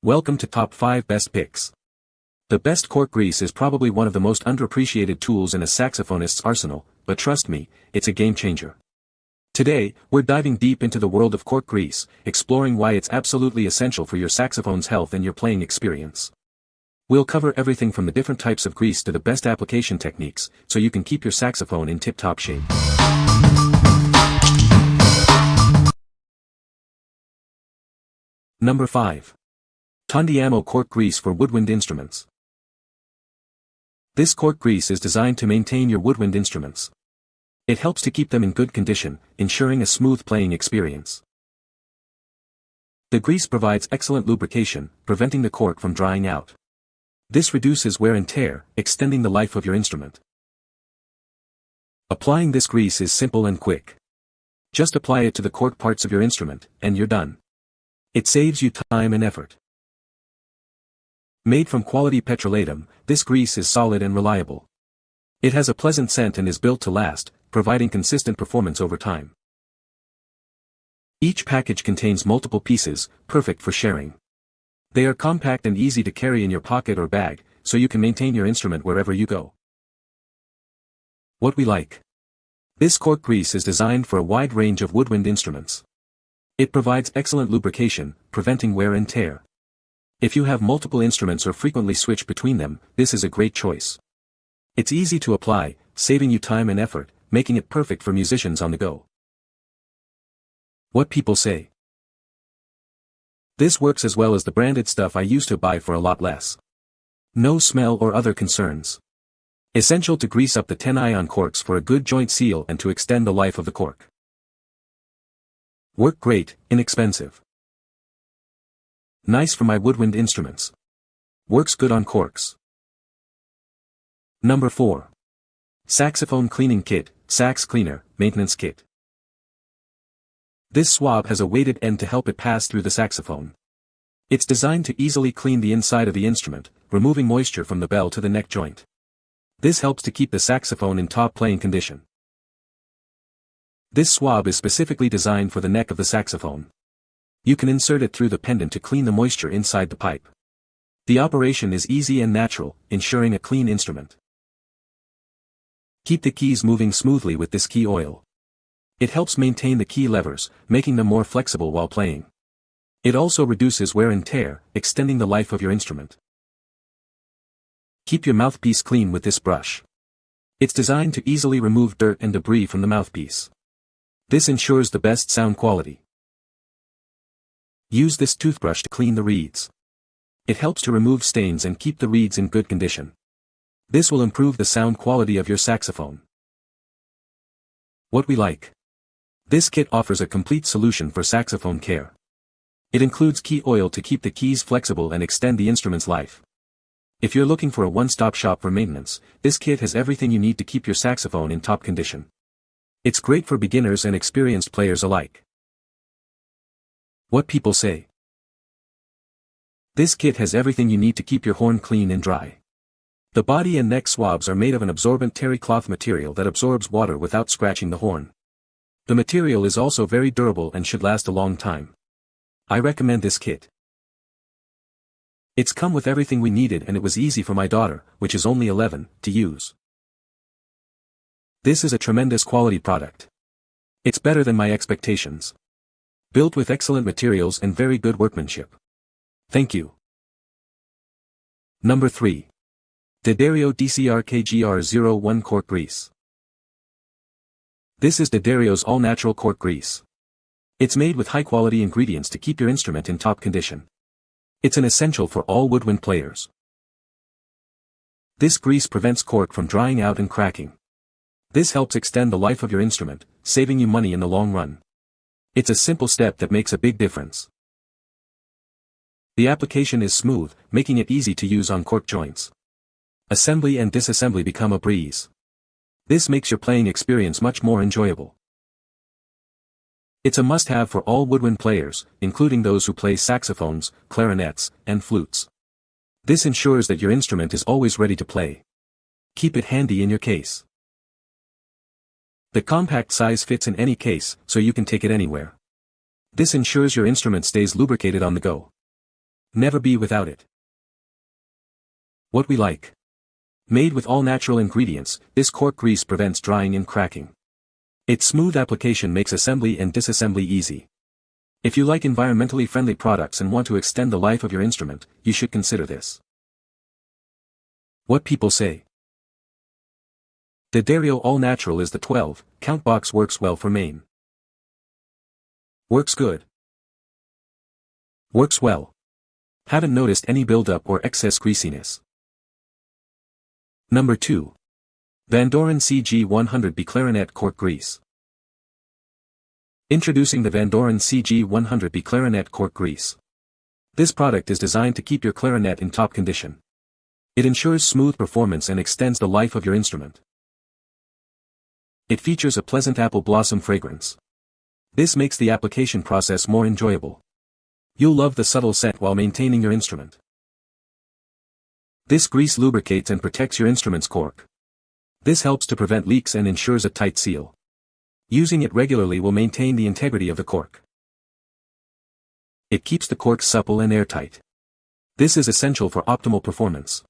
Welcome to Top 5 Best Picks. The best cork grease is probably one of the most underappreciated tools in a saxophonist's arsenal, but trust me, it's a game changer. Today, we're diving deep into the world of cork grease, exploring why it's absolutely essential for your saxophone's health and your playing experience. We'll cover everything from the different types of grease to the best application techniques, so you can keep your saxophone in tip-top shape. Number 5. Tondiamo cork grease for woodwind instruments. This cork grease is designed to maintain your woodwind instruments. It helps to keep them in good condition, ensuring a smooth playing experience. The grease provides excellent lubrication, preventing the cork from drying out. This reduces wear and tear, extending the life of your instrument. Applying this grease is simple and quick. Just apply it to the cork parts of your instrument, and you're done. It saves you time and effort. Made from quality petrolatum, this grease is solid and reliable. It has a pleasant scent and is built to last, providing consistent performance over time. Each package contains multiple pieces, perfect for sharing. They are compact and easy to carry in your pocket or bag, so you can maintain your instrument wherever you go. What we like. This cork grease is designed for a wide range of woodwind instruments. It provides excellent lubrication, preventing wear and tear. If you have multiple instruments or frequently switch between them, this is a great choice. It's easy to apply, saving you time and effort, making it perfect for musicians on the go. What people say. This works as well as the branded stuff I used to buy for a lot less. No smell or other concerns. Essential to grease up the 10-ion corks for a good joint seal and to extend the life of the cork. Work great, inexpensive. Nice for my woodwind instruments. Works good on corks. Number 4. Saxophone Cleaning Kit, Sax Cleaner, Maintenance Kit. This swab has a weighted end to help it pass through the saxophone. It's designed to easily clean the inside of the instrument, removing moisture from the bell to the neck joint. This helps to keep the saxophone in top playing condition. This swab is specifically designed for the neck of the saxophone. You can insert it through the pendant to clean the moisture inside the pipe. The operation is easy and natural, ensuring a clean instrument. Keep the keys moving smoothly with this key oil. It helps maintain the key levers, making them more flexible while playing. It also reduces wear and tear, extending the life of your instrument. Keep your mouthpiece clean with this brush. It's designed to easily remove dirt and debris from the mouthpiece. This ensures the best sound quality. Use this toothbrush to clean the reeds. It helps to remove stains and keep the reeds in good condition. This will improve the sound quality of your saxophone. What we like. This kit offers a complete solution for saxophone care. It includes key oil to keep the keys flexible and extend the instrument's life. If you're looking for a one-stop shop for maintenance, this kit has everything you need to keep your saxophone in top condition. It's great for beginners and experienced players alike. What people say. This kit has everything you need to keep your horn clean and dry. The body and neck swabs are made of an absorbent terry cloth material that absorbs water without scratching the horn. The material is also very durable and should last a long time. I recommend this kit. It's come with everything we needed and it was easy for my daughter, which is only 11, to use. This is a tremendous quality product. It's better than my expectations. Built with excellent materials and very good workmanship. Thank you. Number 3. D'Addario DCR-KGR01 Cork Grease. This is D'Addario's all-natural cork grease. It's made with high-quality ingredients to keep your instrument in top condition. It's an essential for all woodwind players. This grease prevents cork from drying out and cracking. This helps extend the life of your instrument, saving you money in the long run. It's a simple step that makes a big difference. The application is smooth, making it easy to use on cork joints. Assembly and disassembly become a breeze. This makes your playing experience much more enjoyable. It's a must-have for all woodwind players, including those who play saxophones, clarinets, and flutes. This ensures that your instrument is always ready to play. Keep it handy in your case. The compact size fits in any case, so you can take it anywhere. This ensures your instrument stays lubricated on the go. Never be without it. What we like. Made with all natural ingredients, this cork grease prevents drying and cracking. Its smooth application makes assembly and disassembly easy. If you like environmentally friendly products and want to extend the life of your instrument, you should consider this. What people say. The Dario All Natural is the 12-count box works well for Maine. Works good. Works well. Haven't noticed any buildup or excess greasiness. Number 2. Vandoren CG100B Clarinet Cork Grease. Introducing the Vandoren CG100B Clarinet Cork Grease. This product is designed to keep your clarinet in top condition. It ensures smooth performance and extends the life of your instrument. It features a pleasant apple blossom fragrance. This makes the application process more enjoyable. You'll love the subtle scent while maintaining your instrument. This grease lubricates and protects your instrument's cork. This helps to prevent leaks and ensures a tight seal. Using it regularly will maintain the integrity of the cork. It keeps the cork supple and airtight. This is essential for optimal performance.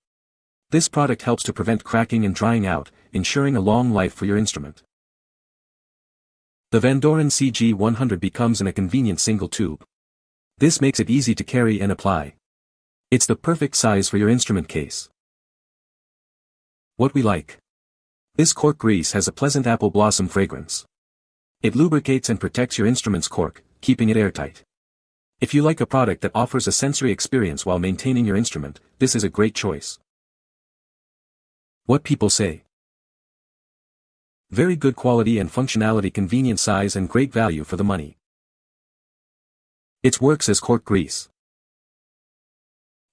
This product helps to prevent cracking and drying out, ensuring a long life for your instrument. The Vandoren CG100B comes in a convenient single tube. This makes it easy to carry and apply. It's the perfect size for your instrument case. What we like. This cork grease has a pleasant apple blossom fragrance. It lubricates and protects your instrument's cork, keeping it airtight. If you like a product that offers a sensory experience while maintaining your instrument, this is a great choice. What people say. Very good quality and functionality, convenient size and great value for the money. It works as cork grease.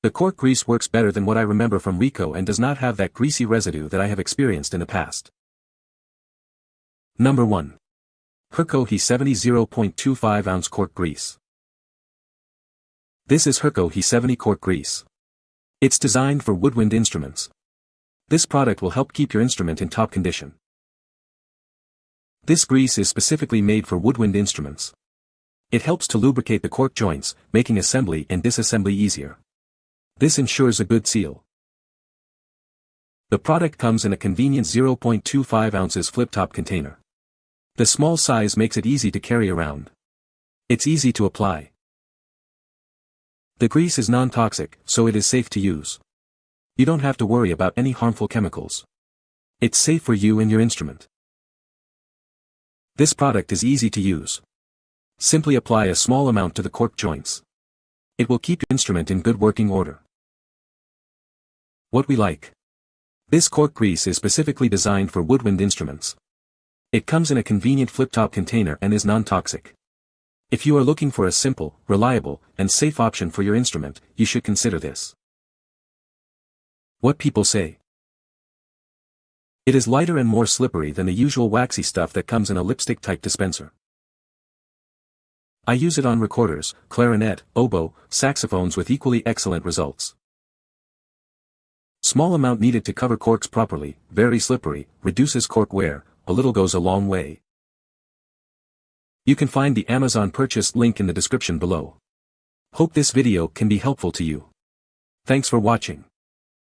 The cork grease works better than what I remember from Herco and does not have that greasy residue that I have experienced in the past. Number 1. Herco He 70 0.25 ounce cork grease. This is Herco He 70 cork grease. It's designed for woodwind instruments. This product will help keep your instrument in top condition. This grease is specifically made for woodwind instruments. It helps to lubricate the cork joints, making assembly and disassembly easier. This ensures a good seal. The product comes in a convenient 0.25 ounces flip-top container. The small size makes it easy to carry around. It's easy to apply. The grease is non-toxic, so it is safe to use. You don't have to worry about any harmful chemicals. It's safe for you and your instrument. This product is easy to use. Simply apply a small amount to the cork joints. It will keep your instrument in good working order. What we like. This cork grease is specifically designed for woodwind instruments. It comes in a convenient flip-top container and is non-toxic. If you are looking for a simple, reliable, and safe option for your instrument, you should consider this. What people say. It is lighter and more slippery than the usual waxy stuff that comes in a lipstick-type dispenser. I use it on recorders, clarinet, oboe, saxophones with equally excellent results. Small amount needed to cover corks properly, very slippery, reduces cork wear, a little goes a long way. You can find the Amazon purchase link in the description below. Hope this video can be helpful to you. Thanks for watching.